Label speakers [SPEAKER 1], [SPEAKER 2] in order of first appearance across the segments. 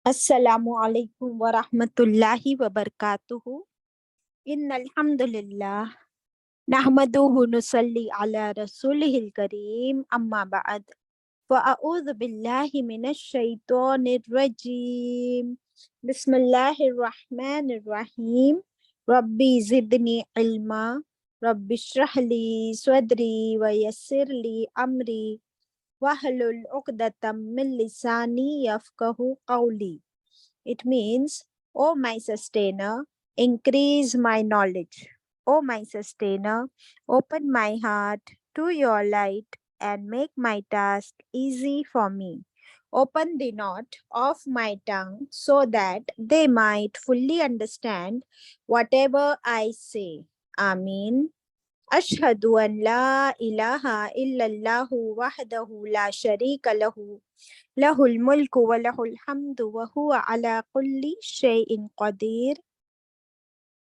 [SPEAKER 1] السلام علیکم ورحمۃ اللہ وبرکاتہ۔ ان الحمد للہ نحمدہ نصلی علی رسولہ الکریم، اما بعد فاعوذ باللہ من الشیطان الرجیم، بسم اللہ الرحمن الرحیم۔ ربی زدنی علما، رب اشرح لی صدری ویسر لی امری واحلل عقدۃ من لسانی یفقہوا قولی۔ It means, O my sustainer, increase my knowledge. O my sustainer, open my heart to your light and make my task easy for me. Open the knot of my tongue so that they might fully understand whatever I say. Ameen. أشهد أن لا إله إلا الله وحده لا شريك له الملك وله الحمد وهو على كل شيء قدير.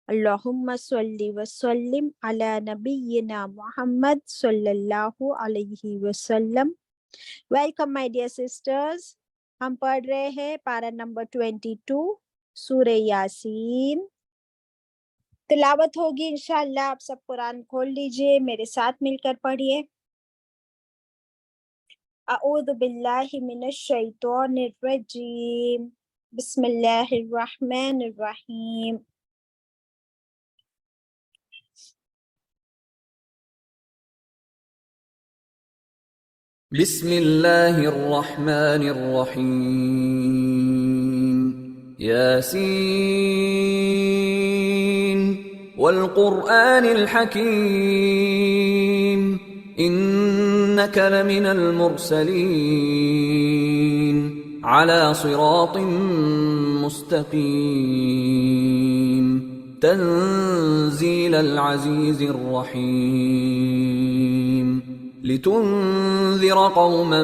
[SPEAKER 1] اللهم صل وسلم على نبينا محمد صلی اللہ علیہ وسلم. Welcome my dear sisters. ہم پڑھ رہے ہیں پارہ نمبر 22 سورہ یاسین. تلاوت ہوگی انشاءاللہ. آپ سب قرآن کھول لیجئے، میرے ساتھ مل کر پڑھیے. اعوذ باللہ من الشیطان الرجیم، بسم اللہ الرحمن الرحیم.
[SPEAKER 2] بسم اللہ الرحمن الرحیم. یاسین والقرآن الحکیم انک لمن المرسلین علی صراط مستقیم تنزیل العزیز الرحیم لتنذر قوما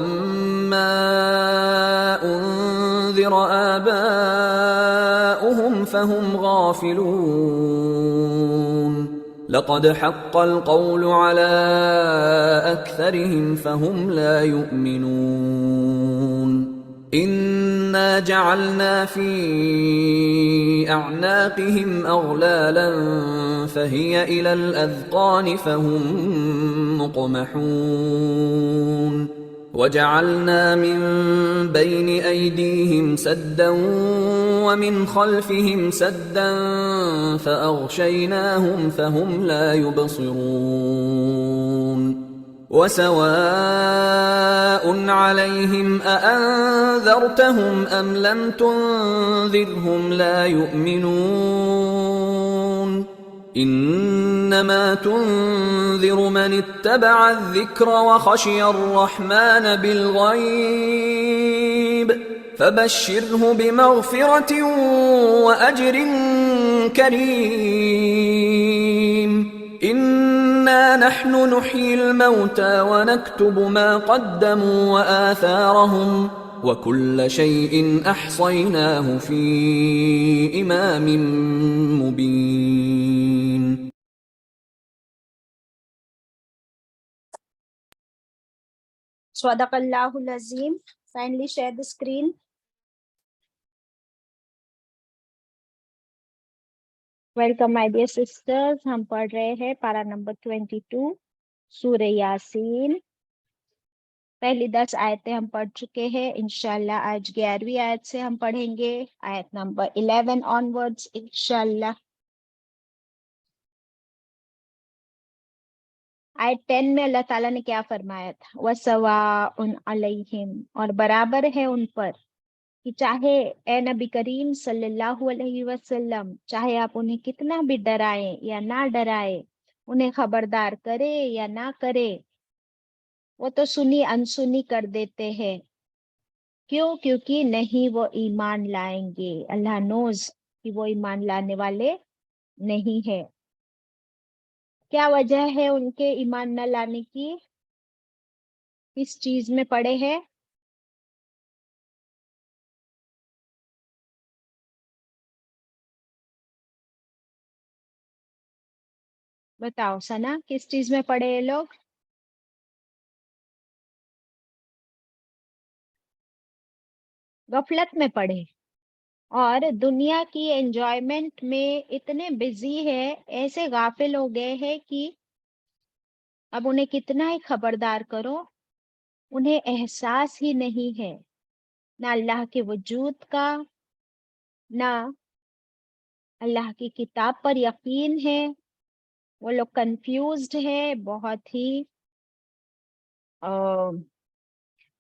[SPEAKER 2] ما انذر آباؤهم فهم غافلون لقد حق القول على أكثرهم فهم لا يؤمنون إنا جعلنا في أعناقهم أغلالا فهي إلى الأذقان فهم مقمحون وجعلنا من بين أيديهم سدا ومن خلفهم سدا فأغشيناهم فهم لا يبصرون وسواء عليهم أأنذرتهم أم لم تنذرهم لا يؤمنون إنما تنذر من اتبع الذكر وخشي الرحمن بالغيب فبشره بمغفرة وأجر كريم إنا نحن نحيي الموتى ونكتب ما قدموا وآثارهم وكل شيء أحصيناه في إمام مبين.
[SPEAKER 1] صدق اللہ العظیم. Kindly share the screen. Welcome my dear sisters. ہم پڑھ رہے ہیں پارہ نمبر 22 سورہ یاسین. پہلی 10 آیتیں ہم پڑھ چکے ہیں. انشاءاللہ آج 11ویں آیت سے ہم پڑھیں گے، آیت نمبر 11 onwards انشاءاللہ. آیت 10 میں اللہ تعالیٰ نے کیا فرمایا تھا؟ وَسَوَاءٌ عَلَيْهِمْ، اور برابر ہے ان پر کہ چاہے اے نبی کریم صلی اللہ علیہ وسلم، چاہے آپ انہیں کتنا بھی ڈرائیں یا نہ ڈرائیں، انہیں خبردار کرے یا نہ کرے، وہ تو سنی انسنی کر دیتے ہیں. کیوں؟ کیونکہ نہیں وہ ایمان لائیں گے. اللہ نوز کہ وہ ایمان لانے والے نہیں ہے. کیا وجہ ہے ان کے ایمان نہ لانے کی؟ کس چیز میں پڑے ہیں؟ بتاؤ سنا، کس چیز میں پڑے ہیں لوگ؟ غفلت میں پڑے. اور دنیا کی انجوائمنٹ میں اتنے بزی ہے، ایسے غافل ہو گئے ہیں کہ اب انہیں کتنا ہی خبردار کرو انہیں احساس ہی نہیں ہے، نہ اللہ کے وجود کا، نہ اللہ کی کتاب پر یقین ہے۔ وہ لوگ کنفیوزڈ ہے بہت ہی،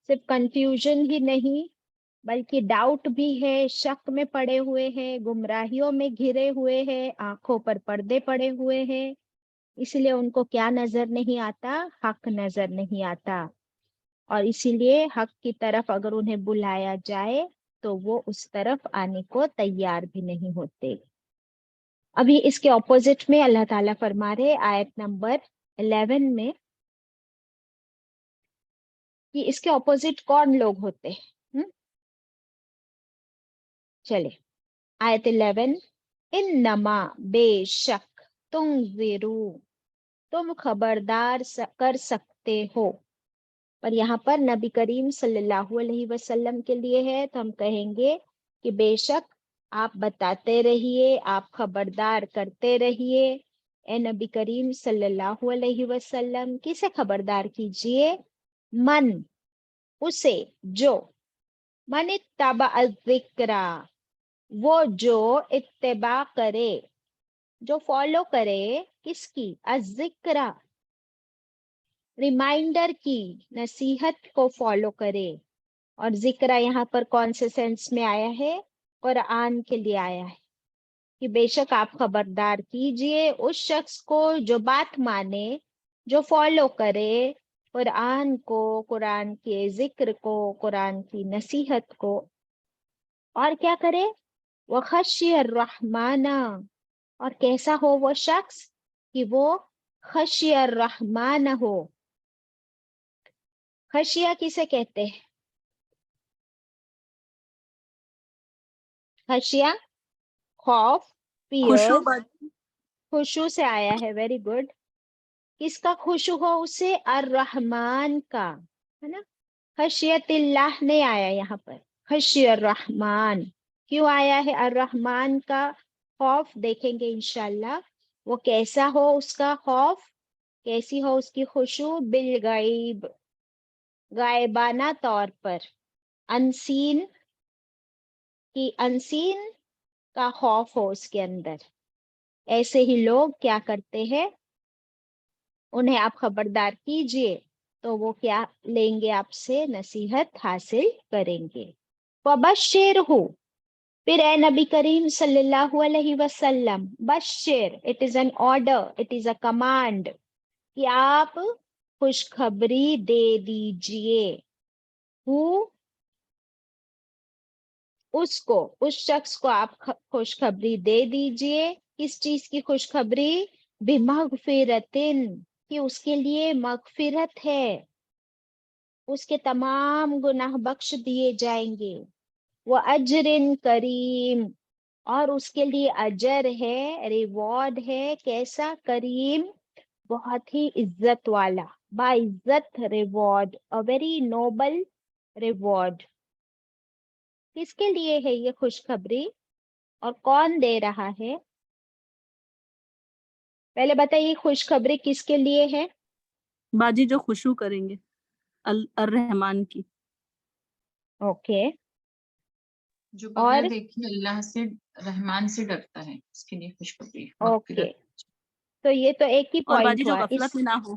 [SPEAKER 1] صرف کنفیوژن ہی نہیں بلکہ ڈاؤٹ بھی ہے، شک میں پڑے ہوئے ہیں، گمراہیوں میں گھرے ہوئے ہیں، آنکھوں پر پردے پڑے ہوئے ہیں۔ اس لیے ان کو کیا نظر نہیں آتا؟ حق نظر نہیں آتا، اور اسی لیے حق کی طرف اگر انہیں بلایا جائے تو وہ اس طرف آنے کو تیار بھی نہیں ہوتے۔ ابھی اس کے اپوزٹ میں اللہ تعالیٰ فرما رہے آیت نمبر 11 میں کہ اس کے اپوزٹ کون لوگ ہوتے ہیں۔ چلے آیت 11، انما بے شک تم خبردار کر سکتے ہو، پر یہاں پر نبی کریم صلی اللہ علیہ وسلم کے لیے ہے، تو ہم کہیں گے کہ بے شک آپ بتاتے رہیے، آپ خبردار کرتے رہیے۔ اے نبی کریم صلی اللہ علیہ وسلم کسے خبردار کیجئے؟ من، اسے، جو، من اتبع الذکر، وہ جو اتباع کرے، جو فالو کرے، کس کی؟ الذکر، ریمائنڈر کی، نصیحت کو فالو کرے۔ اور ذکر یہاں پر کون سے سینس میں آیا ہے؟ قرآن کے لیے آیا ہے کہ بے شک آپ خبردار کیجئے اس شخص کو جو بات مانے، جو فالو کرے قرآن کو، قرآن کے ذکر کو، قرآن کی نصیحت کو، اور کیا کرے؟ وَخَشِيَ الرَّحْمَنَ، اور کیسا ہو وہ شخص کہ وہ خشی الرحمن ہو۔ خشیہ کسے کہتے ہیں؟ خشیہ خوف،
[SPEAKER 3] خوشو
[SPEAKER 1] فیئر،
[SPEAKER 3] باجی،
[SPEAKER 1] خشوع سے آیا ہے، ویری گڈ۔ کس کا خشوع ہو اسے؟ الرحمن کا، ہے نا؟ خشیت اللہ نہیں آیا یہاں پر، خشی الرحمن۔ کیوں آیا ہے الرحمن کا خوف؟ دیکھیں گے انشاءاللہ وہ کیسا ہو، اس کا خوف کیسی ہو، اس کی خشوع بالغیب، غائبانہ طور پر، انسین کی، انسین کا خوف ہو اس کے اندر۔ ایسے ہی لوگ کیا کرتے ہیں؟ انہیں آپ خبردار کیجئے تو وہ کیا لیں گے؟ آپ سے نصیحت حاصل کریں گے۔ وَبَشِّرْهُ، پھر اے نبی کریم صلی اللہ علیہ وسلم، بشر، it is an order, it is a command, کہ آپ خوشخبری دے دیجئے، اس کو، اس شخص کو آپ خوشخبری دے دیجئے۔ کس چیز کی خوشخبری؟ بِمَغْفِرَةٍ، کہ اس کے لیے مغفرت ہے، اس کے تمام گناہ بخش دیے جائیں گے۔ وَأَجْرٍ کریم، اور اس کے لیے اجر ہے، ریوارڈ ہے، کیسا؟ کریم، بہت ہی عزت والا، باعزت reward, a very noble reward. کس کے لیے ہے یہ خوشخبری اور کون دے رہا ہے؟ پہلے بتائیے خوشخبری کس کے لیے ہے؟
[SPEAKER 3] باجی جو خوشو کریں گے الرحمن کی۔
[SPEAKER 1] اوکے،
[SPEAKER 4] جو
[SPEAKER 1] اور
[SPEAKER 4] بغیر دیکھے اللہ سے، رحمان سے ڈرتا ہے، اس کے لیے خوشخبری،
[SPEAKER 1] اوکے،
[SPEAKER 4] مغفرت۔
[SPEAKER 1] تو یہ تو ایک ہی
[SPEAKER 3] اور باجی
[SPEAKER 1] پوائنٹ
[SPEAKER 3] جو
[SPEAKER 1] ہوا۔
[SPEAKER 3] غفلت میں نہ ہو۔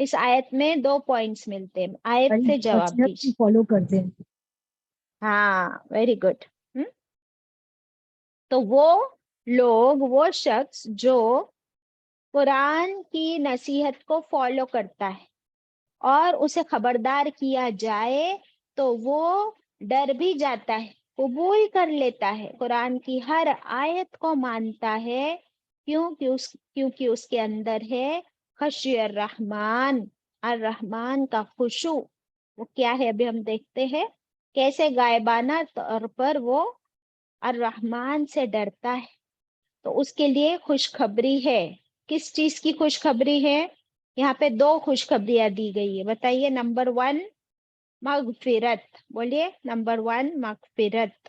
[SPEAKER 1] اس آیت میں 2 پوائنٹس ملتے ہیں، آیت سے جواب دیجیے۔
[SPEAKER 5] فالو کرتے ہیں۔
[SPEAKER 1] ہاں، ویری گڈ۔ تو وہ لوگ، وہ شخص جو قرآن کی نصیحت کو فالو کرتا ہے اور اسے خبردار کیا جائے تو وہ ڈر بھی جاتا ہے، قبول کر لیتا ہے، قرآن کی ہر آیت کو مانتا ہے، کیونکہ اس کے اندر ہے خشی الرحمن، الرحمن کا خشوع۔ وہ کیا ہے ابھی ہم دیکھتے ہیں، کیسے غائبانہ طور پر وہ الرحمن سے ڈرتا ہے، تو اس کے لیے خوشخبری ہے۔ کس چیز کی خوشخبری ہے؟ یہاں پہ 2 خوشخبریاں دی گئی ہے، بتائیے۔ نمبر 1 مغفرت، بولیے نمبر 1 مغفرت،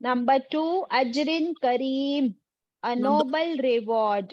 [SPEAKER 1] Number 2, Ajrin Kareem, a
[SPEAKER 3] Number-
[SPEAKER 1] noble reward.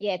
[SPEAKER 1] Yes,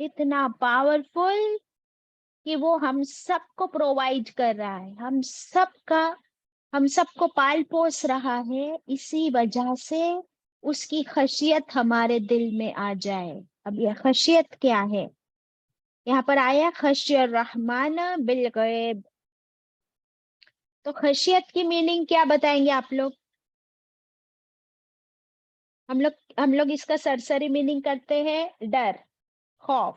[SPEAKER 1] اتنا پاورفل کہ وہ ہم سب کو پرووائڈ کر رہا ہے، ہم سب کو پال پوس رہا ہے، اسی وجہ سے اس کی خشیت ہمارے دل میں آ جائے. اب یہ خشیت کیا ہے؟ یہاں پر آیا خشی الرحمن بالغیب. تو خشیت کی میننگ کیا بتائیں گے آپ لوگ؟ ہم لوگ اس کا سرسری میننگ کرتے ہیں ڈر، خوف،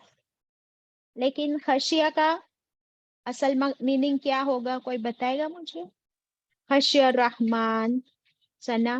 [SPEAKER 1] لیکن خشیہ کا اصل میننگ کیا ہوگا؟ کوئی بتائے گا مجھے؟ Khashi ur-Rahman. Sana.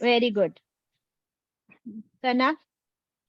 [SPEAKER 1] Very good. Sana.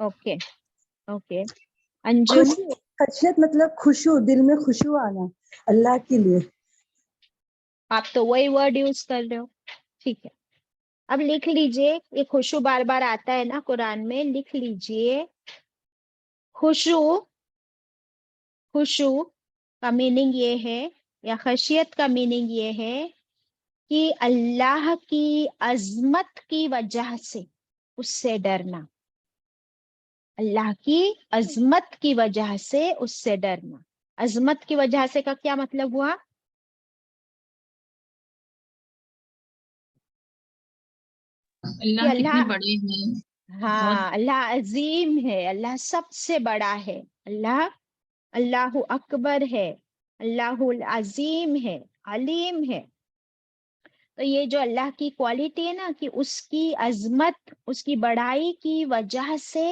[SPEAKER 1] Okay okay. Anjum.
[SPEAKER 5] خشیت مطلب خوشو، دل میں خوشو آنا اللہ کے لیے.
[SPEAKER 1] آپ تو وہی ورڈ یوز کر رہے ہو. ٹھیک ہے، اب لکھ لیجئے. یہ خوشو بار بار آتا ہے نا قرآن میں، لکھ لیجئے. خوشو کا میننگ یہ ہے، یا خشیت کا میننگ یہ ہے کہ اللہ کی عظمت کی وجہ سے اس سے ڈرنا. اللہ کی عظمت کی وجہ سے اس سے ڈرنا. عظمت کی وجہ سے کا کیا مطلب ہوا؟
[SPEAKER 4] اللہ کتنے بڑے ہیں.
[SPEAKER 1] ہاں، اللہ عظیم ہے، اللہ سب سے بڑا ہے، اللہ اکبر ہے، اللہ العظیم ہے، علیم ہے. تو یہ جو اللہ کی کوالٹی ہے نا، کہ اس کی عظمت، اس کی بڑائی کی وجہ سے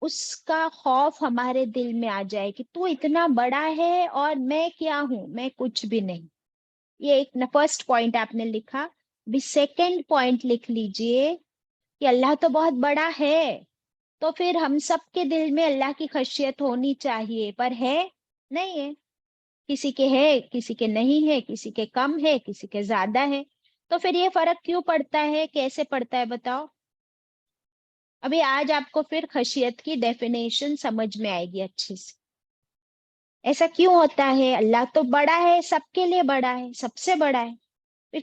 [SPEAKER 1] اس کا خوف ہمارے دل میں آ جائے کہ تو اتنا بڑا ہے اور میں کیا ہوں، میں کچھ بھی نہیں. یہ ایک فرسٹ پوائنٹ آپ نے لکھا. بھی سیکنڈ پوائنٹ لکھ لیجئے کہ اللہ تو بہت بڑا ہے، تو پھر ہم سب کے دل میں اللہ کی خشیت ہونی چاہیے، پر ہے نہیں ہے. کسی کے ہے، کسی کے نہیں ہے، کسی کے کم ہے، کسی کے زیادہ ہے. تو پھر یہ فرق کیوں پڑتا ہے؟ کیسے پڑتا ہے بتاؤ؟ ابھی آج آپ کو پھر خشیت کی ڈیفینیشن سمجھ میں آئے گی اچھی سے. ایسا کیوں ہوتا ہے؟ اللہ تو بڑا ہے، سب کے لیے بڑا ہے، سب سے بڑا ہے. پھر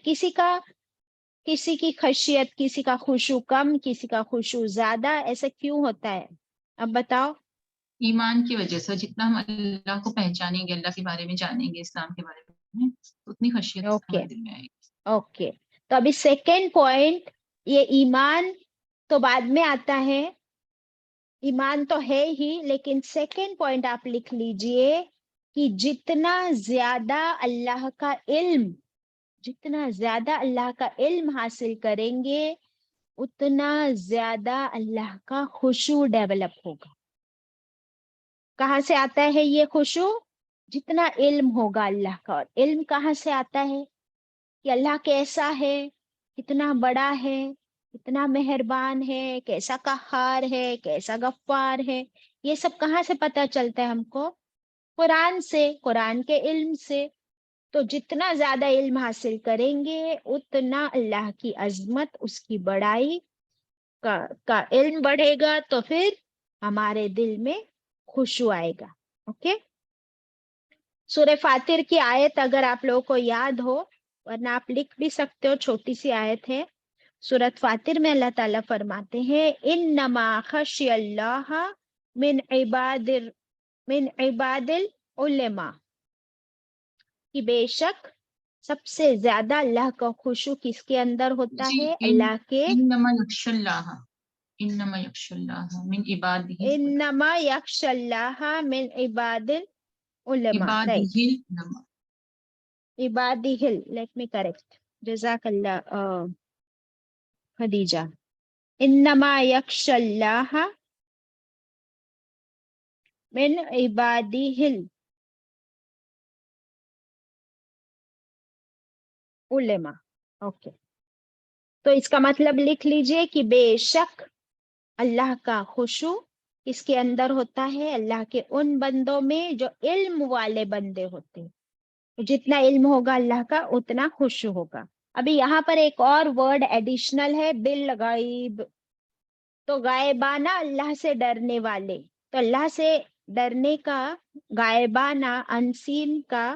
[SPEAKER 1] کسی کی خشیت، کسی کا خشوع کم، کسی کا خشوع زیادہ، ایسا کیوں ہوتا ہے؟ اب بتاؤ.
[SPEAKER 4] ایمان کی وجہ سے جتنا ہم اللہ کو پہچانیں گے، اللہ کے بارے میں جانیں گے، اسلام کے بارے میں، اتنی خشیت
[SPEAKER 1] اوکے
[SPEAKER 4] ہمارے دل میں آئے گی.
[SPEAKER 1] اوکے. تو ابھی سیکنڈ پوائنٹ، یہ ایمان تو بعد میں آتا ہے، ایمان تو ہے ہی، لیکن سیکنڈ پوائنٹ آپ لکھ لیجئے کہ جتنا زیادہ اللہ کا علم حاصل کریں گے، اتنا زیادہ اللہ کا خشوع ڈیولپ ہوگا. کہاں سے آتا ہے یہ خشوع؟ جتنا علم ہوگا اللہ کا. اور علم کہاں سے آتا ہے؟ کہ اللہ کیسا ہے، کتنا بڑا ہے، کتنا مہربان ہے، کیسا قہار ہے، کیسا غفار ہے. یہ سب کہاں سے پتہ چلتا ہے ہم کو؟ قرآن سے، قرآن کے علم سے. تو جتنا زیادہ علم حاصل کریں گے، اتنا اللہ کی عظمت، اس کی بڑائی کا علم بڑھے گا، تو پھر ہمارے دل میں خشوع آئے گا. اوکے. سورہ فاتر کی آیت اگر آپ لوگوں کو یاد ہو، ورنہ آپ لکھ بھی سکتے ہو، چھوٹی سی آیت ہے. سورۃ فاتر میں اللہ تعالیٰ فرماتے ہیں انما خشی اللہ من عباد العلماء، کہ بے شک سب سے زیادہ اللہ کا خشوع کس کے اندر ہوتا
[SPEAKER 4] جی،
[SPEAKER 1] ہے؟ اللہ کے.
[SPEAKER 4] انما یخش اللہ من عبادہ
[SPEAKER 1] انما یخشی اللہ من عباد العلماء.
[SPEAKER 4] عبادہ
[SPEAKER 1] رائٹ.
[SPEAKER 4] العلماء.
[SPEAKER 1] Ubadah, let me correct. جزاک اللہ خدیجہ. انما یخشی اللہ من عبادہ العلماء. اوکے. تو اس کا مطلب لکھ لیجئے کہ بے شک اللہ کا خشوع اس کے اندر ہوتا ہے اللہ کے ان بندوں میں جو علم والے بندے ہوتے ہیں. جتنا علم ہوگا اللہ کا، اتنا خشوع ہوگا. ابھی یہاں پر ایک اور ورڈ ایڈیشنل ہے، بالغیب. تو غائبانہ اللہ سے ڈرنے والے. تو اللہ سے ڈرنے کا غائبانہ، انسین کا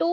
[SPEAKER 1] 2,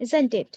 [SPEAKER 1] isn't it?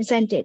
[SPEAKER 1] isn't it?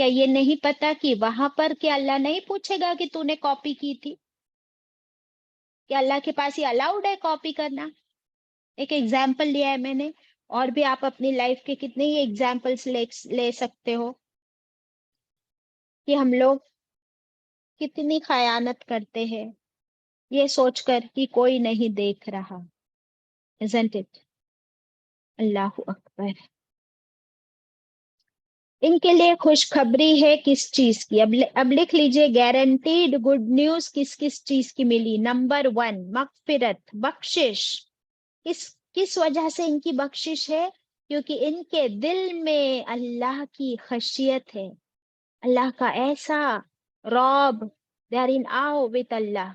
[SPEAKER 1] کیا یہ نہیں پتا کہ وہاں پر کیا اللہ نہیں پوچھے گا کہ تو نے کاپی کی تھی؟ کیا اللہ کے پاس یہ الاؤڈ ہے کاپی کرنا؟ ایک ایگزامپل لیا ہے میں نے، اور بھی آپ اپنی لائف کے کتنے ہی ایگزامپلس لے سکتے ہو کہ ہم لوگ کتنی خیانت کرتے ہیں یہ سوچ کر کہ کوئی نہیں دیکھ رہا. isn't it؟ اللہ اکبر. ان کے لیے خوشخبری ہے کس چیز کی؟ اب لکھ لیجئے گارنٹیڈ گڈ نیوز کس چیز کی ملی. نمبر 1 مغفرت، بخشش. کس وجہ سے ان کی بخشش ہے؟ کیونکہ ان کے دل میں اللہ کی خشیت ہے، اللہ کا ایسا رعب، they are in awe with اللہ،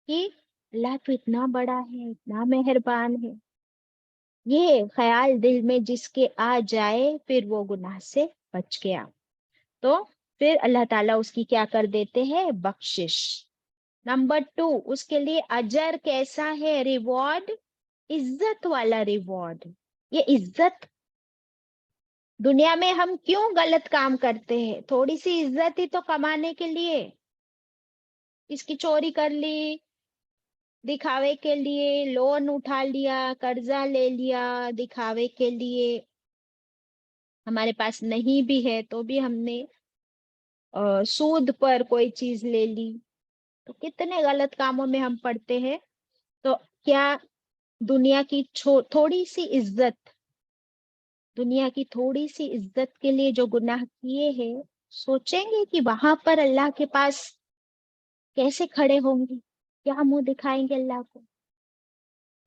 [SPEAKER 1] کہ اللہ تو اتنا بڑا ہے، اتنا مہربان ہے. یہ خیال دل میں جس کے آ جائے پھر وہ گناہ سے بچ گیا، تو پھر اللہ تعالیٰ اس کی کیا کر دیتے ہیں؟ بخشش. نمبر 2 اس کے لیے اجر کیسا ہے؟ ریوارڈ، عزت والا ریوارڈ. یہ عزت دنیا میں ہم کیوں غلط کام کرتے ہیں؟ تھوڑی سی عزت ہی تو کمانے کے لیے، اس کی چوری کر لی، دکھاوے کے لیے لون اٹھا لیا، قرضہ لے لیا دکھاوے کے لیے، ہمارے پاس نہیں بھی ہے تو بھی ہم نے سود پر کوئی چیز لے لی. تو کتنے غلط کاموں میں ہم پڑتے ہیں. تو کیا دنیا کی تھوڑی سی عزت، دنیا کی تھوڑی سی عزت کے لیے جو گناہ کیے ہیں، سوچیں گے کہ وہاں پر اللہ کے پاس کیسے کھڑے ہوں گے؟ کیا منہ دکھائیں گے اللہ کو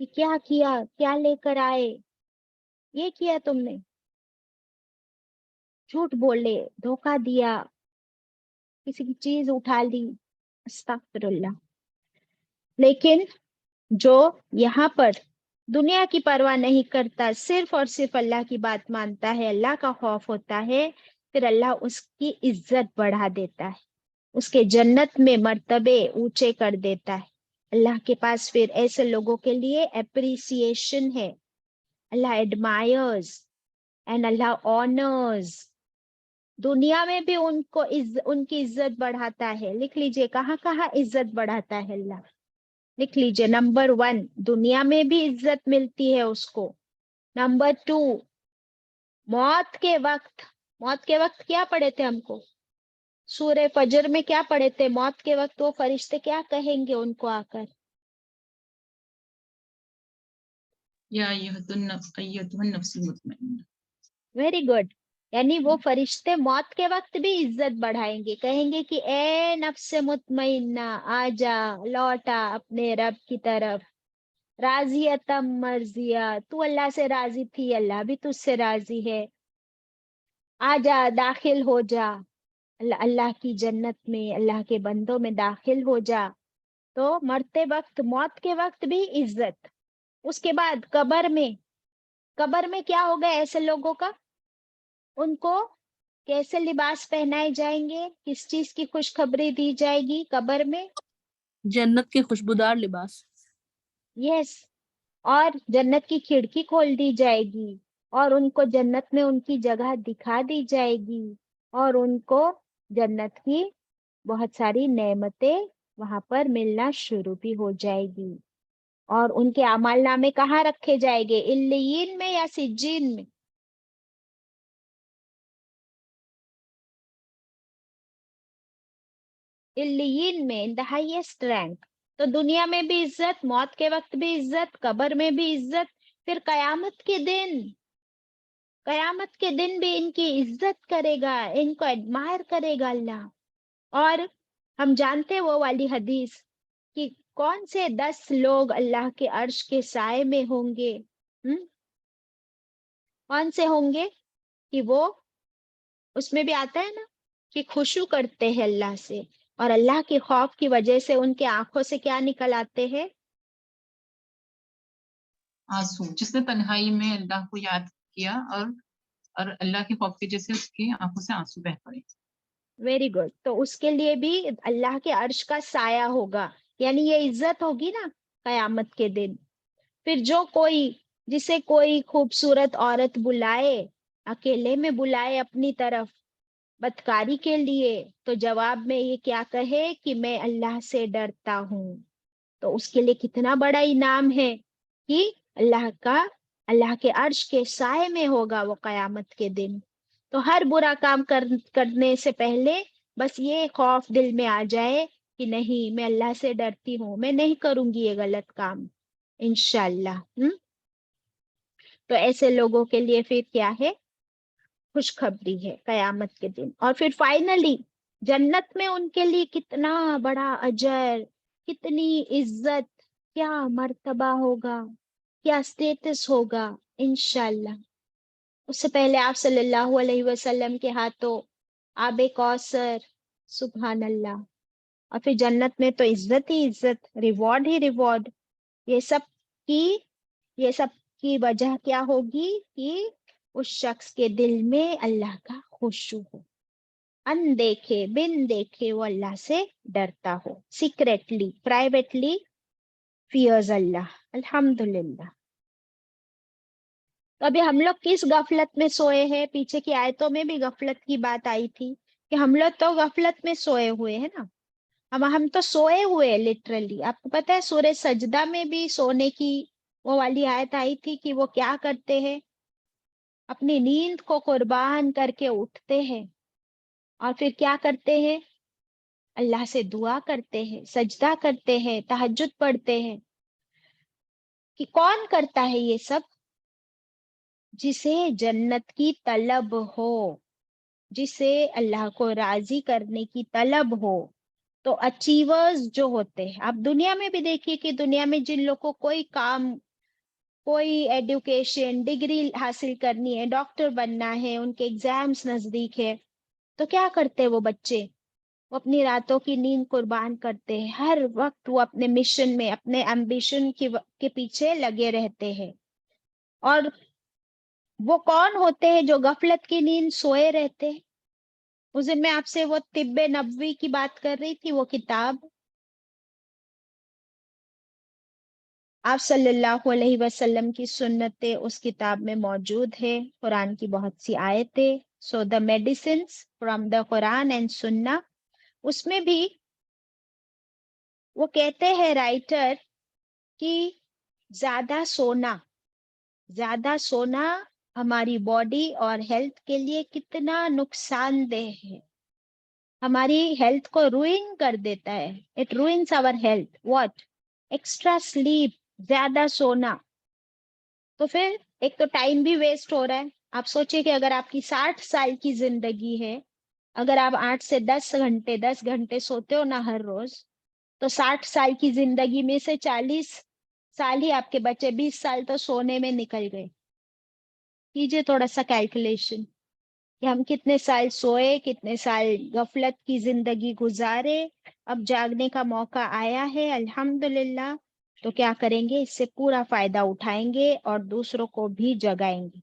[SPEAKER 1] کہ کیا کیا، کیا لے کر آئے، یہ کیا تم نے، جھوٹ بولے، دھوکہ دیا، کسی کی چیز اٹھا لی، استغفر اللہ. لیکن جو یہاں پر دنیا کی پرواہ نہیں کرتا، صرف اور صرف اللہ کی بات مانتا ہے، اللہ کا خوف ہوتا ہے، پھر اللہ اس کی عزت بڑھا دیتا ہے، اس کے جنت میں مرتبے اونچے کر دیتا ہے. اللہ کے پاس پھر ایسے لوگوں کے لیے اپریسیشن ہے. اللہ ایڈمائرز اینڈ اللہ آنرز. دنیا میں بھی ان کی عزت بڑھاتا ہے. لکھ لیجئے کہاں کہاں عزت بڑھاتا ہے اللہ. لکھ لیجئے نمبر 1 دنیا میں بھی عزت ملتی ہے اس کو. نمبر 2 موت کے وقت کیا پڑھے تھے ہم کو سورہ فجر میں؟ کیا پڑھے تھے؟ موت کے وقت وہ فرشتے کیا کہیں گے ان کو آ کر؟
[SPEAKER 4] یا ایتھا النفس المطمئنہ.
[SPEAKER 1] Very good. یعنی وہ فرشتے موت کے وقت بھی عزت بڑھائیں گے، کہیں گے کہ اے نفس مطمئنہ آ جا، لوٹا اپنے رب کی طرف، راضیتم مرضیہ، تو اللہ سے راضی تھی، اللہ بھی تجھ سے راضی ہے، آ جا، داخل ہو جا اللہ کی جنت میں، اللہ کے بندوں میں داخل ہو جا. تو مرتے وقت، موت کے وقت بھی عزت. اس کے بعد قبر میں کیا ہوگا ایسے لوگوں کا؟ ان کو کیسے لباس پہنائے جائیں گے؟ کس چیز کی خوشخبری دی جائے گی قبر میں؟
[SPEAKER 3] جنت کے خوشبودار لباس.
[SPEAKER 1] یس. اور جنت کی کھڑکی کھول دی جائے گی، اور ان کو جنت میں ان کی جگہ دکھا دی جائے گی، اور ان کو جنت کی بہت ساری نعمتیں وہاں پر ملنا شروع بھی ہو جائے گی. اور ان کے اعمال نامے کہاں رکھے جائیں گے؟ علیین میں یا سجین میں؟ علیین میں، ان دا ہائیسٹ رینک. تو دنیا میں بھی عزت، موت کے وقت بھی عزت، قبر میں بھی عزت. پھر قیامت کے دن بھی ان کی عزت کرے گا، ان کو ایڈمائر کرے گا اللہ. اور ہم جانتے وہ والی حدیث کہ کون سے 10 لوگ اللہ کے عرش کے سائے میں ہوں گے. کون سے ہوں گے؟ کہ وہ اس میں بھی آتا ہے نا کہ خشوع کرتے ہیں اللہ سے، اور اللہ کے خوف کی وجہ سے ان کے آنکھوں سے کیا نکل آتے ہیں؟
[SPEAKER 4] آنسو. جس نے تنہائی میں اللہ کو یاد کیا اور اللہ کے خوف کی وجہ سے اس کی آنکھوں سے آنسو بہہ پڑے.
[SPEAKER 1] Very good. تو اس کے لیے بھی اللہ کے عرش کا سایہ ہوگا، یعنی یہ عزت ہوگی نا قیامت کے دن. پھر جسے کوئی خوبصورت عورت بلائے، اکیلے میں بلائے اپنی طرف، بدکاری کے لیے، تو جواب میں یہ کیا کہے کہ میں اللہ سے ڈرتا ہوں، تو اس کے لیے کتنا بڑا انعام ہے کہ اللہ کے عرش کے سائے میں ہوگا وہ قیامت کے دن۔ تو ہر برا کام کرنے سے پہلے بس یہ خوف دل میں آ جائے کہ نہیں، میں اللہ سے ڈرتی ہوں، میں نہیں کروں گی یہ غلط کام انشاءاللہ۔ تو ایسے لوگوں کے لیے پھر کیا ہے؟ خوشخبری ہے قیامت کے دن۔ اور پھر فائنلی جنت میں ان کے لیے کتنا بڑا اجر، کتنی عزت، کیا مرتبہ ہوگا، کیا اسٹیٹس ہوگا انشاءاللہ۔ اس سے پہلے آپ صلی اللہ علیہ وسلم کے ہاتھوں آب کوثر، سبحان اللہ۔ اور پھر جنت میں تو عزت ہی عزت، ریوارڈ ہی ریوارڈ۔ یہ سب کی وجہ کیا ہوگی کہ اس شخص کے دل میں اللہ کا خشوع ہو، ان دیکھے بن دیکھے وہ اللہ سے ڈرتا ہو، سیکریٹلی پرائیویٹلی فیئرز اللہ۔ الحمدللہ۔ تو ابھی ہم لوگ کس غفلت میں سوئے ہیں؟ پیچھے کی آیتوں میں بھی غفلت کی بات آئی تھی کہ ہم لوگ تو غفلت میں سوئے ہوئے ہیں نا، ہم تو سوئے ہوئے لٹرلی۔ آپ کو پتا ہے سورہ سجدہ میں بھی سونے کی وہ والی آیت آئی تھی کہ وہ کیا کرتے ہیں، اپنی نیند کو قربان کر کے اٹھتے ہیں اور پھر کیا کرتے ہیں؟ اللہ سے دعا کرتے ہیں، سجدہ کرتے ہیں، تہجد پڑھتے ہیں۔ کہ کون کرتا ہے یہ سب؟ جسے جنت کی طلب ہو، جسے اللہ کو راضی کرنے کی طلب ہو۔ تو اچیورز جو ہوتے ہیں، آپ دنیا میں بھی دیکھیے کہ دنیا میں جن لوگوں کو کوئی کام، کوئی ایڈوکیشن، ڈگری حاصل کرنی ہے، ڈاکٹر بننا ہے، ان کے ایگزامز نزدیک ہے، تو کیا کرتے وہ بچے؟ وہ اپنی راتوں کی نیند قربان کرتے ہیں، ہر وقت وہ اپنے مشن میں، اپنے ایمبیشن کے پیچھے لگے رہتے ہیں۔ اور وہ کون ہوتے ہیں جو غفلت کی نیند سوئے رہتے ہیں؟ اس دن میں آپ سے وہ طب نبوی کی بات کر رہی تھی، وہ کتاب آپ صلی اللہ علیہ وسلم کی سنتیں اس کتاب میں موجود ہے، قرآن کی بہت سی آیتیں، so the medicines from the Quran and Sunnah. اس میں بھی وہ کہتے ہیں رائٹر کہ زیادہ سونا ہماری باڈی اور ہیلتھ کے لیے کتنا نقصان دہ ہے، ہماری ہیلتھ کو روئن کر دیتا ہے۔ It ruins our health. What? Extra sleep, زیادہ سونا۔ تو پھر ایک تو ٹائم بھی ویسٹ ہو رہا ہے۔ آپ سوچیں کہ اگر آپ کی 60 سال کی زندگی ہے، اگر آپ 8 سے 10 گھنٹے سوتے ہو نا ہر روز، تو 60 سال کی زندگی میں سے 40 سال ہی آپ کے بچے، 20 سال تو سونے میں نکل گئے۔ کیجئے تھوڑا سا کیلکولیشن کہ ہم کتنے سال سوئے، کتنے سال غفلت کی زندگی گزارے۔ اب جاگنے کا موقع آیا ہے الحمدللہ، تو کیا کریں گے؟ اس سے پورا فائدہ اٹھائیں گے اور دوسروں کو بھی جگائیں گے۔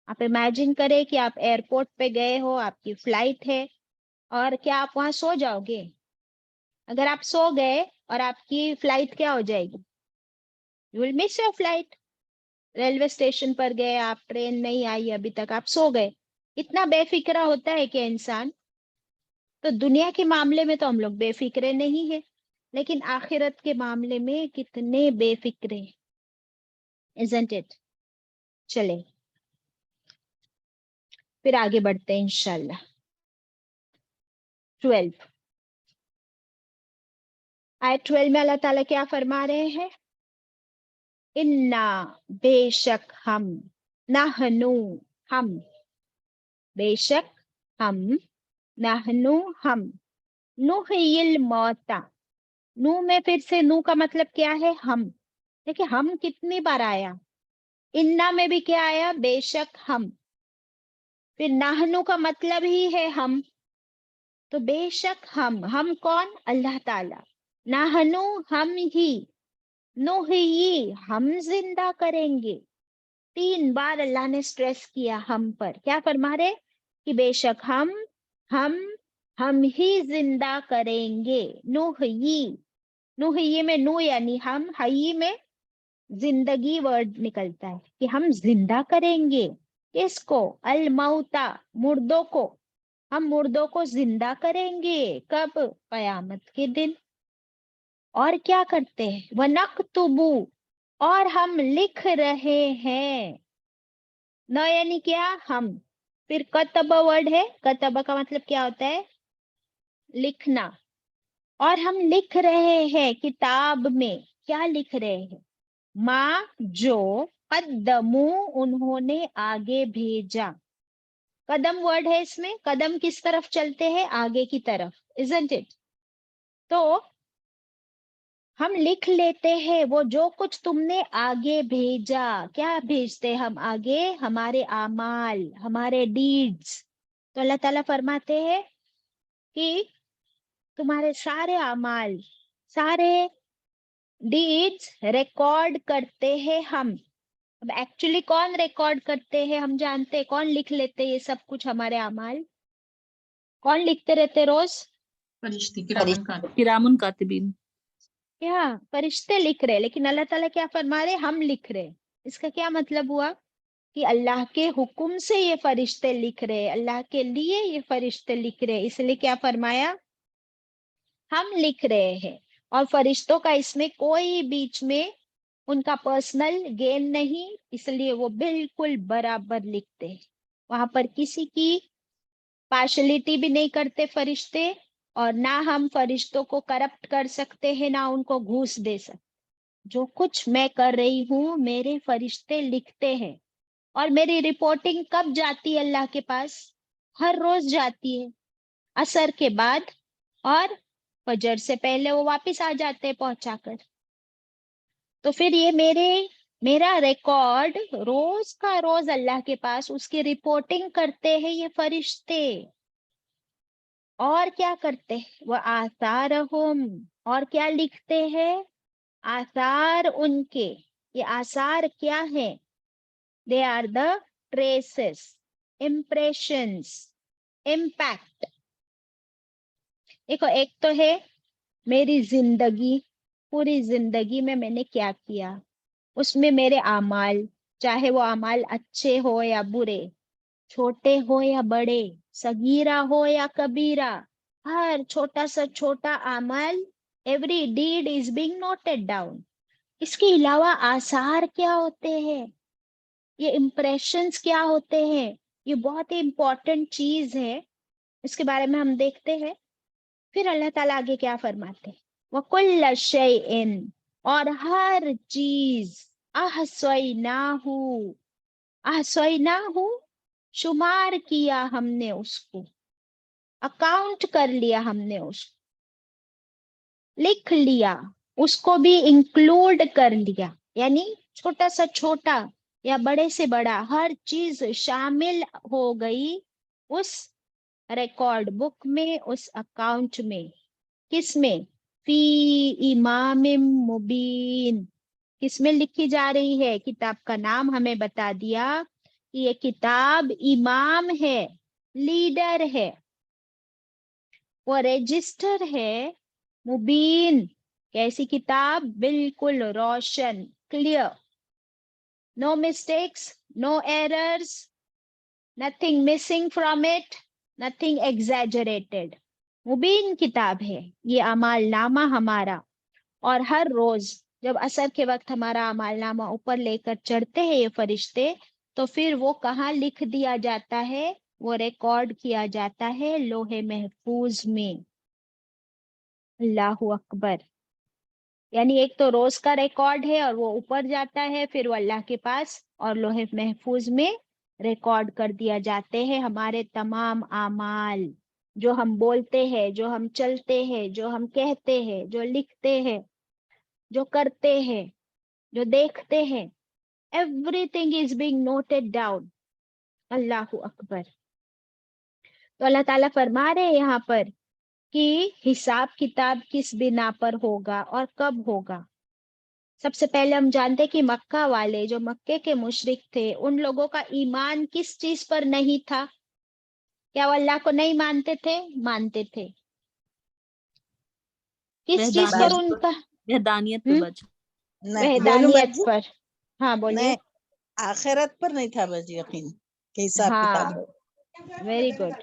[SPEAKER 1] آپ امیجن کریں کہ آپ ایئرپورٹ پہ گئے ہو، آپ کی فلائٹ ہے، اور کیا آپ وہاں سو جاؤ گے؟ اگر آپ سو گئے اور آپ کی فلائٹ کیا ہو جائے گی؟ You will miss your flight. Railway station پر گئے آپ، ٹرین نہیں آئی ابھی تک، آپ سو گئے۔ اتنا بے فکرہ ہوتا ہے کہ انسان، تو دنیا کے معاملے میں تو ہم لوگ بے فکرے نہیں ہیں، لیکن آخرت کے معاملے میں کتنے بے فکرے، isn't it؟ چلے پھر آگے بڑھتے ہیں انشاءاللہ۔ 12 آیت 12 میں اللہ تعالیٰ کیا فرما رہے ہیں؟ انا، بے شک ہم، نحنو، ہم، بے شک ہم، نحنو، ہم، نحیی الموتى، نو میں پھر سے نو کا مطلب کیا ہے؟ ہم۔ دیکھیں ہم کتنی بار آیا، انا میں بھی کیا آیا؟ بے شک ہم۔ پھر نحنو کا مطلب ہی ہے ہم، تو بے شک ہم کون؟ اللہ تعالی۔ نحنو، ہم ہی، نحیی، ہم زندہ کریں گے۔ 3 بار اللہ نے سٹریس کیا ہم پر۔ کیا فرما رہے؟ کہ بے شک ہم ہی زندہ کریں گے۔ نحیی میں نو یعنی ہم، حیی میں زندگی ورڈ نکلتا ہے کہ ہم زندہ کریں گے۔ کس کو؟ الموتا، مردوں کو۔ ہم مردوں کو زندہ کریں گے کب؟ قیامت کے دن. اور کیا کرتے ہیں؟ وَنَكْتُبُ، اور ہم لکھ رہے ہیں. نہ یعنی کیا؟ ہم. پھر کتبہ ورڈ ہے، کتبہ کا مطلب کیا ہوتا ہے؟ لکھنا. اور ہم لکھ رہے ہیں کتاب میں. کیا لکھ رہے ہیں؟ ماں جو قدمو انہوں نے آگے بھیجا. قدم ورڈ ہے اس میں. قدم کس طرف چلتے ہیں؟ آگے کی طرف. isn't it؟ تو ہم لکھ لیتے ہیں وہ جو کچھ تم نے آگے بھیجا. کیا بھیجتے ہم آگے؟ ہمارے اعمال، ہمارے ڈیڈز. تو اللہ تعالیٰ فرماتے ہیں کہ تمہارے سارے اعمال، سارے ڈیڈز ریکارڈ کرتے ہیں ہم. اب ایکچولی کون ریکارڈ کرتے ہیں؟ ہم جانتے ہیں. کون لکھ لیتے یہ سب کچھ ہمارے اعمال؟ کون لکھتے رہتے روز؟
[SPEAKER 4] فرشتے کرامن کاتب.
[SPEAKER 3] کرامن کاتبین.
[SPEAKER 1] کیا فرشتے لکھ رہے؟ لیکن اللہ تعالیٰ کیا فرما رہے؟ ہم لکھ رہے. اس کا کیا مطلب ہوا؟ کہ اللہ کے حکم سے یہ فرشتے لکھ رہے، اللہ کے لیے یہ فرشتے لکھ رہے. اس لیے کیا فرمایا؟ ہم لکھ رہے ہیں. اور فرشتوں کا اس میں کوئی بیچ میں ان کا پرسنل گین نہیں، اس لیے وہ بالکل برابر لکھتے ہیں. وہاں پر کسی کی پارشلٹی بھی نہیں کرتے فرشتے، اور نہ ہم فرشتوں کو کرپٹ کر سکتے ہیں، نہ ان کو گھوس دے سکتے. جو کچھ میں کر رہی ہوں میرے فرشتے لکھتے ہیں. اور میری رپورٹنگ کب جاتی ہے اللہ کے پاس؟ ہر روز جاتی ہے، عصر کے بعد اور فجر سے پہلے وہ واپس آ جاتے ہیں پہنچا کر. تو پھر یہ میرا ریکارڈ روز کا روز اللہ کے پاس، اس کی رپورٹنگ کرتے ہیں یہ فرشتے. اور کیا کرتے ہیں؟ وہ آثارہم، اور کیا لکھتے ہیں؟ آثار ان کے. یہ آثار کیا ہیں؟ They are the traces, impressions, impact. دیکھو ایک تو ہے میری زندگی، پوری زندگی میں نے کیا کیا، اس میں میرے اعمال، چاہے وہ اعمال اچھے ہو یا برے، چھوٹے ہو یا بڑے، صغیرہ ہو یا کبیرہ، ہر چھوٹا سا چھوٹا عمل، every deed is being noted down. اس کے علاوہ آثار کیا ہوتے ہیں؟ یہ امپریشنز کیا ہوتے ہیں؟ یہ بہت ہی امپورٹنٹ چیز ہے، اس کے بارے میں ہم دیکھتے ہیں. پھر اللہ تعالیٰ آگے کیا فرماتے ہیں؟ وَكُلَّ شَيْءٍ، اور ہر چیز، احصیناہ، احصیناہ شمار کیا ہم نے اس کو، اکاؤنٹ کر لیا ہم نے اس کو، لکھ لیا، اس کو بھی انکلوڈ کر لیا. یعنی چھوٹا سا چھوٹا یا بڑے سے بڑا ہر چیز شامل ہو گئی اس ریکارڈ بک میں، اس اکاؤنٹ میں. کس میں؟ فی امام مبین. کس میں لکھی جا رہی ہے؟ کتاب کا نام ہمیں بتا دیا کہ یہ کتاب امام ہے، لیڈر ہے، وہ رجسٹر ہے. مبین، کیسی کتاب؟ بالکل روشن، clear, no mistakes, no errors, nothing missing from it, nothing exaggerated. مبین کتاب ہے یہ اعمال نامہ ہمارا. اور ہر روز جب عصر کے وقت ہمارا اعمال نامہ اوپر لے کر چڑھتے ہیں یہ فرشتے، تو پھر وہ کہاں لکھ دیا جاتا ہے؟ وہ ریکارڈ کیا جاتا ہے لوح محفوظ میں. اللہ اکبر. یعنی ایک تو روز کا ریکارڈ ہے اور وہ اوپر جاتا ہے، پھر وہ اللہ کے پاس اور لوح محفوظ میں ریکارڈ کر دیا جاتے ہیں ہمارے تمام اعمال، جو ہم بولتے ہیں، جو ہم چلتے ہیں، جو ہم کہتے ہیں، جو لکھتے ہیں، جو کرتے ہیں، جو دیکھتے ہیں. everything is being noted down. اللہ اکبر. تو اللہ تعالیٰ فرما رہے یہاں پر کہ حساب کتاب کس بنا پر ہوگا اور کب ہوگا. سب سے پہلے ہم جانتے کہ مکہ والے، جو مکے کے مشرک تھے، ان لوگوں کا ایمان کس چیز پر نہیں تھا؟ کیا وہ اللہ کو نہیں مانتے تھے؟ مانتے تھے. کس چیز پر ان کا؟
[SPEAKER 3] وحدانیت پہ بچ.
[SPEAKER 1] وحدانیت پر. ہاں بولیے.
[SPEAKER 6] نہیں، آخرت پر نہیں تھا بس یقین کہ حساب
[SPEAKER 1] ہاں
[SPEAKER 6] کتاب ہو.
[SPEAKER 1] Very good.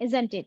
[SPEAKER 1] isn't it?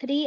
[SPEAKER 1] 3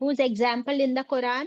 [SPEAKER 1] Whose example in the Quran?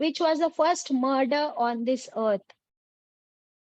[SPEAKER 1] Which was the first murder on this earth?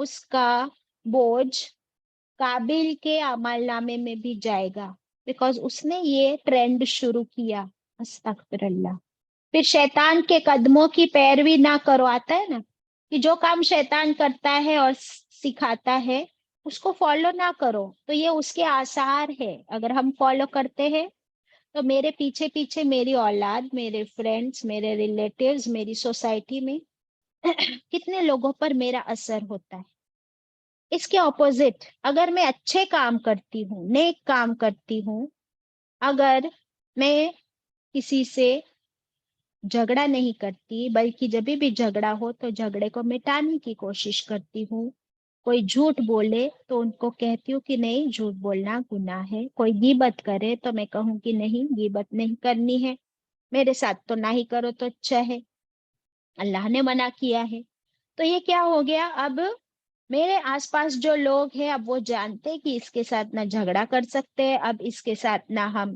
[SPEAKER 1] اس کا بوجھ قابل کے عمل نامے میں بھی جائے گا، بیکاز اس نے یہ ٹرینڈ شروع کیا. استغفر اللہ. پھر شیطان کے قدموں کی پیروی نہ کرو، آتا ہے نا کہ جو کام شیطان کرتا ہے اور سکھاتا ہے اس کو فالو نہ کرو، تو یہ اس کے آثار ہے. اگر ہم فالو کرتے ہیں تو میرے پیچھے پیچھے میری اولاد، میرے فرینڈس، میرے ریلیٹیوز، میری سوسائٹی میں کتنے لوگوں پر میرا اثر ہوتا ہے. اس کے اپوزٹ، اگر میں اچھے کام کرتی ہوں، نیک کام کرتی ہوں، اگر میں کسی سے جھگڑا نہیں کرتی، بلکہ جب بھی جھگڑا ہو تو جھگڑے کو مٹانے کی کوشش کرتی ہوں، کوئی جھوٹ بولے تو ان کو کہتی ہوں کہ نہیں، جھوٹ بولنا گناہ ہے. کوئی غیبت کرے تو میں کہوں کہ نہیں، غیبت نہیں کرنی ہے، میرے ساتھ تو نہ ہی کرو تو اچھا ہے، اللہ نے منع کیا ہے. تو یہ کیا ہو گیا؟ اب میرے آس پاس جو لوگ ہیں اب وہ جانتے کہ اس کے ساتھ نہ جھگڑا کر سکتے، اب اس کے ساتھ نہ ہم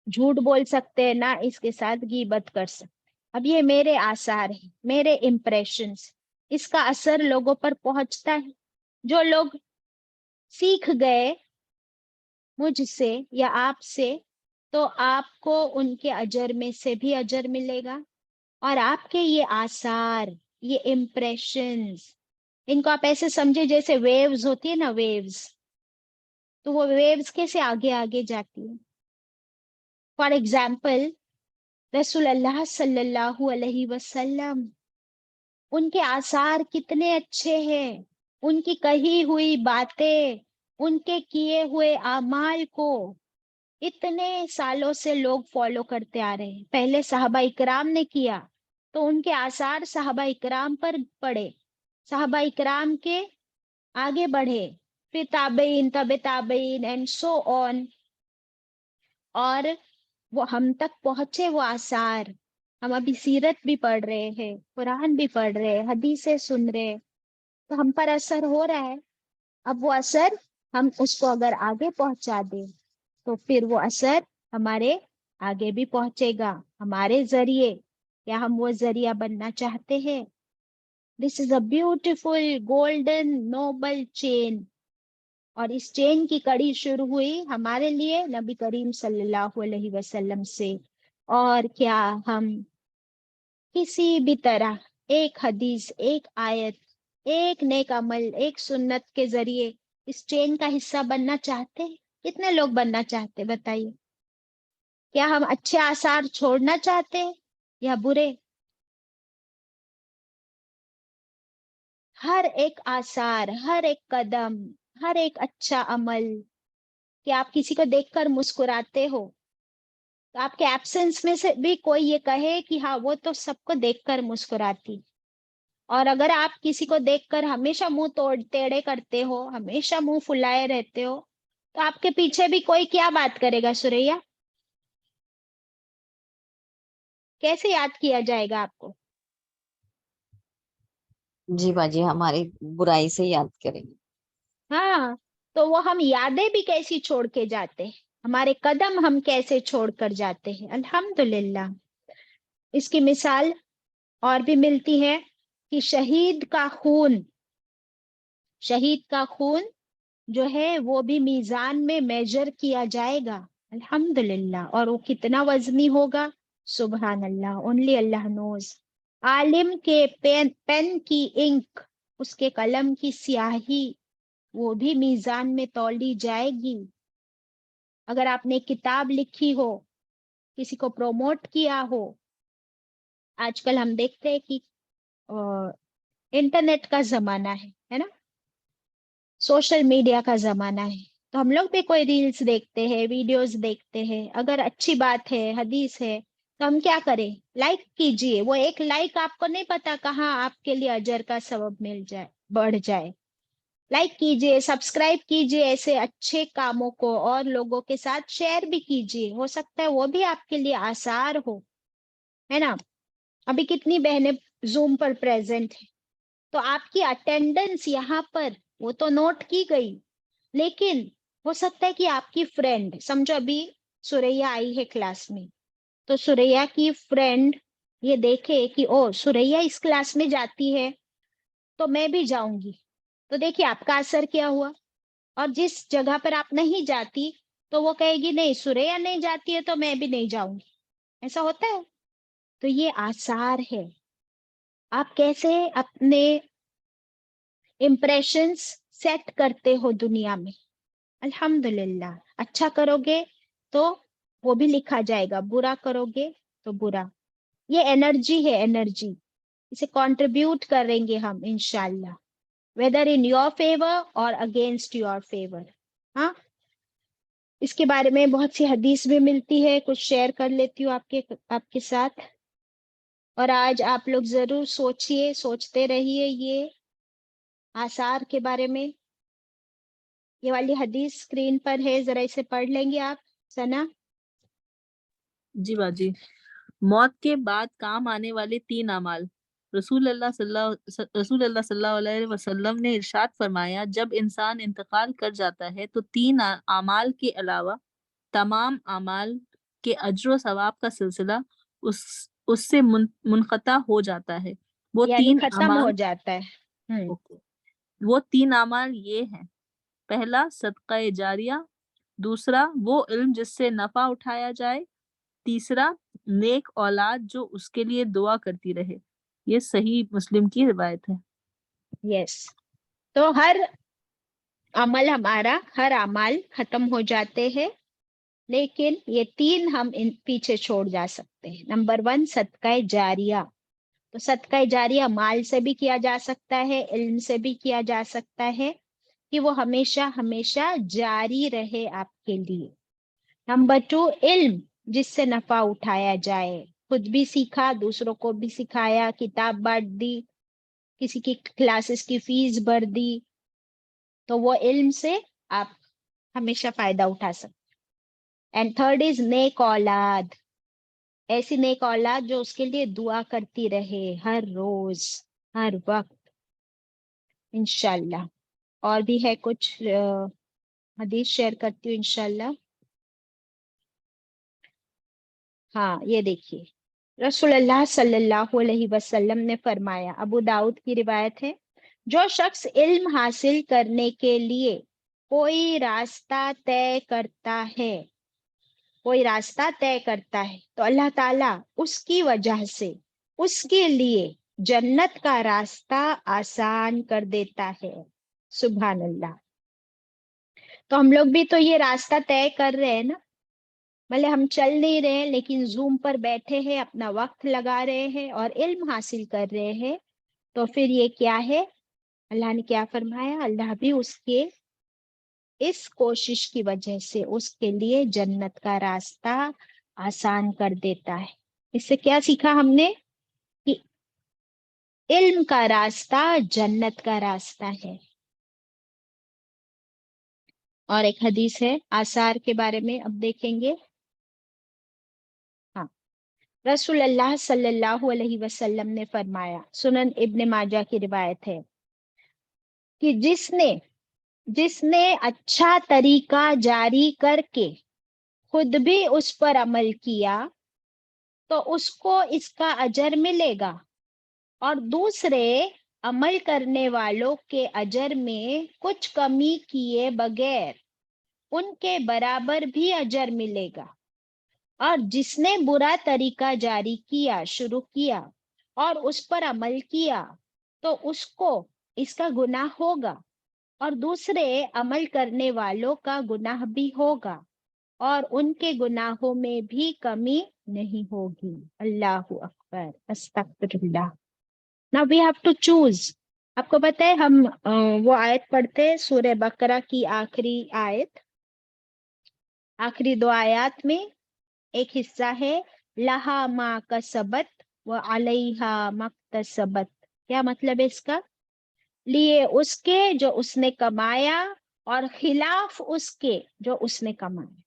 [SPEAKER 1] جھوٹ بول سکتے، نہ اس کے ساتھ غیبت کر سکتے. اب یہ میرے آثار ہیں، میرے امپریشنز، اس کا اثر لوگوں پر پہنچتا ہے. جو لوگ سیکھ گئے مجھ سے یا آپ سے، تو آپ کو ان کے اجر میں سے بھی اجر ملے گا، اور آپ کے یہ آثار، یہ امپریشنز، ان کو آپ ایسے سمجھے جیسے ویوز ہوتی ہے نا، ویوز، تو وہ ویوز کیسے آگے آگے جاتی ہے. فار ایگزامپل رسول اللہ صلی اللہ علیہ وسلم، ان کے آثار کتنے اچھے ہیں، ان کی کہی ہوئی باتیں، ان کے کیے ہوئے اعمال کو اتنے سالوں سے لوگ فالو کرتے آ رہے ہیں. پہلے صحابہ اکرام نے کیا تو ان کے آثار صحابہ اکرام پر پڑے، صحابہ اکرام کے آگے بڑھے، پھر تابعین، طب تابعین اینڈ سو آن، اور وہ ہم تک پہنچے وہ آثار. ہم ابھی سیرت بھی پڑھ رہے ہیں، قرآن بھی پڑھ رہے ہیں، حدیثیں سن رہے ہیں، تو ہم پر اثر ہو رہا ہے. اب وہ اثر ہم اس کو اگر آگے پہنچا دیں تو پھر وہ اثر ہمارے آگے بھی پہنچے گا ہمارے ذریعے. کیا ہم وہ ذریعہ بننا چاہتے ہیں؟ دس از اے بیوٹیفل گولڈن نوبل چین، اور اس چین کی کڑی شروع ہوئی ہمارے لیے نبی کریم صلی اللہ علیہ وسلم سے. اور کیا ہم کسی بھی طرح ایک حدیث، ایک آیت، ایک نیک عمل، ایک سنت کے ذریعے اس چین کا حصہ بننا چاہتے ہیں؟ کتنے لوگ بننا چاہتے بتائیے؟ کیا ہم اچھے آثار چھوڑنا چاہتے ہیں یا برے؟ ہر ایک آثار، ہر ایک قدم، ہر ایک اچھا عمل. کہ آپ کسی کو دیکھ کر مسکراتے ہو تو آپ کے ایبسنس میں سے بھی کوئی یہ کہے کہ ہاں وہ تو سب کو دیکھ کر مسکراتی. اور اگر آپ کسی کو دیکھ کر ہمیشہ منہ ٹیڑے کرتے ہو، ہمیشہ منہ پھلائے رہتے ہو، تو آپ کے پیچھے بھی کوئی کیا بات کرے گا؟ سوریا، کیسے یاد کیا جائے گا آپ کو؟
[SPEAKER 7] جی باجی، ہماری برائی سے یاد کریں گے.
[SPEAKER 1] ہاں، تو وہ ہم یادیں بھی کیسی چھوڑ کے جاتے ہیں، ہمارے قدم ہم کیسے چھوڑ کر جاتے ہیں. الحمدللہ. اس کی مثال اور بھی ملتی ہے کہ شہید کا خون جو ہے وہ بھی میزان میں میجر کیا جائے گا. الحمدللہ. اور وہ کتنا وزنی ہوگا؟ سبحان اللہ، اونلی اللہ نوز. عالم کے پین کی انک، اس کے قلم کی سیاہی، وہ بھی میزان میں تولی جائے گی. اگر آپ نے کتاب لکھی ہو، کسی کو پروموٹ کیا ہو، آج کل ہم دیکھتے ہیں کہ انٹرنیٹ کا زمانہ ہے نا، سوشل میڈیا کا زمانہ ہے، تو ہم لوگ بھی کوئی ریلز دیکھتے ہیں، ویڈیوز دیکھتے ہیں، اگر اچھی بات ہے، حدیث ہے، تو ہم کیا کریں؟ لائک کیجئے. وہ ایک لائک آپ کو نہیں پتا کہاں آپ کے لیے اجر کا ثواب مل جائے، بڑھ جائے. لائک کیجئے، سبسکرائب کیجئے ایسے اچھے کاموں کو، اور لوگوں کے ساتھ شیئر بھی کیجئے، ہو سکتا ہے وہ بھی آپ کے لیے آثار ہو، ہے نا. ابھی کتنی بہنیں زوم پر پریزنٹ ہیں، تو آپ کی اٹینڈنس یہاں پر وہ تو نوٹ کی گئی، لیکن ہو سکتا ہے کہ آپ کی فرینڈ، سمجھو ابھی سوریا آئی ہے کلاس میں، تو سوریا کی فرینڈ یہ دیکھے کہ او سوریا اس کلاس میں جاتی ہے تو میں بھی جاؤں گی، تو دیکھیے آپ کا اثر کیا ہوا. اور جس جگہ پر آپ نہیں جاتی تو وہ کہے گی نہیں سوریا نہیں جاتی ہے تو میں بھی نہیں جاؤں گی. ایسا ہوتا ہے. تو یہ آثار ہے. آپ کیسے اپنے امپریشنز سیٹ کرتے ہو دنیا میں. الحمدللہ اچھا کرو گے تو وہ بھی لکھا جائے گا, برا کرو گے تو برا. یہ انرجی ہے, انرجی. اسے کنٹریبیوٹ کریں گے ہم انشاءاللہ, whether in your favor or against your favor. ہاں, اس کے بارے میں بہت سی حدیث بھی ملتی ہے, کچھ شیئر کر لیتی ہوں آپ کے ساتھ. اور آج آپ لوگ ضرور سوچئے, سوچتے رہیے یہ آثار کے بارے میں. یہ والی حدیث اسکرین پر ہے, ذرا اسے پڑھ لیں گے آپ ثنا.
[SPEAKER 3] جی باجی. موت کے بعد کام آنے والے 3 اعمال. رسول اللہ صلی اللہ علیہ وسلم نے ارشاد فرمایا جب انسان انتقال کر جاتا ہے تو 3 اعمال کے علاوہ تمام اعمال کے اجر و ثواب کا سلسلہ اس سے منقطع ہو جاتا ہے. وہ
[SPEAKER 1] یعنی
[SPEAKER 3] 3
[SPEAKER 1] ختم
[SPEAKER 3] اعمال
[SPEAKER 1] ہو جاتا ہے.
[SPEAKER 3] اوکے. وہ 3 اعمال یہ ہیں. پہلا صدقہ جاریہ, دوسرا وہ علم جس سے نفع اٹھایا جائے, تیسرا نیک اولاد جو اس کے لیے دعا کرتی رہے. یہ صحیح مسلم کی روایت ہے.
[SPEAKER 1] یس. تو ہر عمل ہمارا, ہر عمل ختم ہو جاتے ہیں, لیکن یہ 3 ہم پیچھے چھوڑ جا سکتے ہیں. نمبر 1 صدقہ جاریہ. تو صدقہ جاریہ مال سے بھی کیا جا سکتا ہے, علم سے بھی کیا جا سکتا ہے, کہ وہ ہمیشہ ہمیشہ جاری رہے آپ کے لیے. نمبر 2 علم جس سے نفع اٹھایا جائے, خود بھی سیکھا, دوسروں کو بھی سکھایا, کتاب بانٹ دی, کسی کی کلاسز کی فیس بھر دی, تو وہ علم سے آپ ہمیشہ فائدہ اٹھا سکتے. اینڈ تھرڈ از نیک اولاد. ایسی نیک اولاد جو اس کے لیے دعا کرتی رہے ہر روز ہر وقت انشاءاللہ. اور بھی ہے کچھ حدیث شیئر کرتی ہوں انشاءاللہ. ہاں یہ دیکھیے, رسول اللہ صلی اللہ علیہ وسلم نے فرمایا, ابو داؤد کی روایت ہے, جو شخص علم حاصل کرنے کے لیے کوئی راستہ طے کرتا ہے, کوئی راستہ طے کرتا ہے تو اللہ تعالیٰ اس کی وجہ سے اس کے لیے جنت کا راستہ آسان کر دیتا ہے. سبحان اللہ. تو ہم لوگ بھی تو یہ راستہ طے کر رہے ہیں نا, بھلے ہم چل نہیں رہے لیکن زوم پر بیٹھے ہیں, اپنا وقت لگا رہے ہیں اور علم حاصل کر رہے ہیں. تو پھر یہ کیا ہے, اللہ نے کیا فرمایا, اللہ بھی اس کے اس کوشش کی وجہ سے اس کے لیے جنت کا راستہ آسان کر دیتا ہے. اس سے کیا سیکھا ہم نے, کہ علم کا راستہ جنت کا راستہ ہے. اور ایک حدیث ہے آثار کے بارے میں, اب دیکھیں گے. ہاں, رسول اللہ صلی اللہ علیہ وسلم نے فرمایا, سنن ابن ماجہ کی روایت ہے, کہ جس نے اچھا طریقہ جاری کر کے خود بھی اس پر عمل کیا تو اس کو اس کا اجر ملے گا, اور دوسرے عمل کرنے والوں کے اجر میں کچھ کمی کیے بغیر ان کے برابر بھی اجر ملے گا. اور جس نے برا طریقہ جاری کیا, شروع کیا اور اس پر عمل کیا تو اس کو اس کا گناہ ہوگا, اور دوسرے عمل کرنے والوں کا گناہ بھی ہوگا, اور ان کے گناہوں میں بھی کمی نہیں ہوگی. اللہ اکبر, استغفر اللہ. Now we have to choose. آپ کو پتہ ہے ہم وہ آیت پڑھتے ہیں سورہ بقرہ کی آخری آیت, آخری 2 آیات میں ایک حصہ ہے لہا ما کسبت و علیہا مکتسبت. کیا مطلب ہے اس کا, لیے اس کے جو اس نے کمایا اور خلاف اس کے جو اس نے کمایا.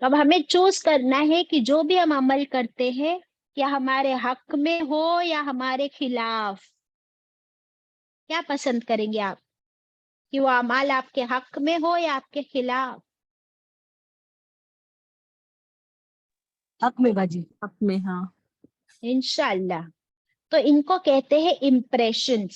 [SPEAKER 1] اب ہمیں چوز کرنا ہے کہ جو بھی ہم عمل کرتے ہیں کیا ہمارے حق میں ہو یا ہمارے خلاف. کیا پسند کریں گے آپ, کہ وہ اعمال آپ کے حق میں ہو یا آپ کے خلاف؟
[SPEAKER 5] حق میں باجی.
[SPEAKER 3] حق میں. ہاں
[SPEAKER 1] انشاءاللہ. تو ان کو کہتے ہیں امپریشنز.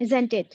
[SPEAKER 1] isn't it?